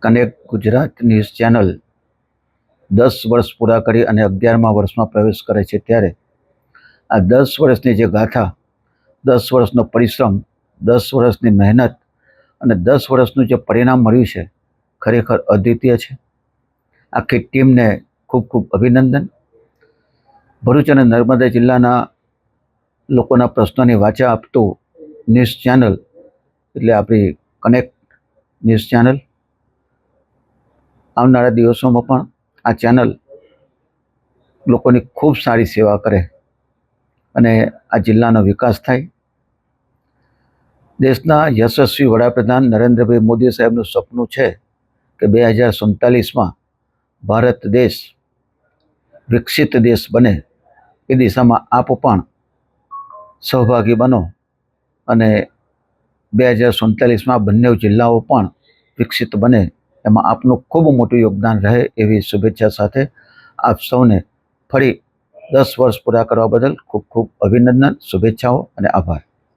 Connect Gujarat news channel 10 વર્ષ પૂરા કરી અને 11મા વર્ષમાં પ્રવેશ કરે છે, ત્યારે આ 10 વર્ષની જે ગાથા, 10 વર્ષનો પરિશ્રમ, 10 વર્ષની મહેનત અને 10 વર્ષનું જે પરિણામ મળ્યું છે, ખરેખર અદ્વિતીય છે. આખી ટીમને ખૂબ ખૂબ અભિનંદન. ભરૂચ અને નર્મદા જિલ્લાના લોકોના પ્રશ્નોની વાચા આપતું ન્યૂઝ ચેનલ એટલે આપણી કનેક્ટ ન્યૂઝ ચેનલ. આવનારા દિવસોમાં પણ આ ચેનલ લોકોની ખૂબ સારી સેવા કરે અને આ જિલ્લાનો વિકાસ થાય. દેશના યશસ્વી વડાપ્રધાન નરેન્દ્રભાઈ મોદી સાહેબનું સપનું છે કે 2047માં ભારત દેશ વિકસિત દેશ બને. એ દિશામાં આપ પણ સહભાગી બનો અને 2047માં બંને જિલ્લાઓ પણ વિકસિત બને, એમાં આપનું ખૂબ મોટું યોગદાન રહે એવી શુભેચ્છા સાથે આપ સૌને ફરી 10 વર્ષ પૂરા કરવા બદલ ખૂબ ખૂબ અભિનંદન, શુભેચ્છાઓ અને આભાર.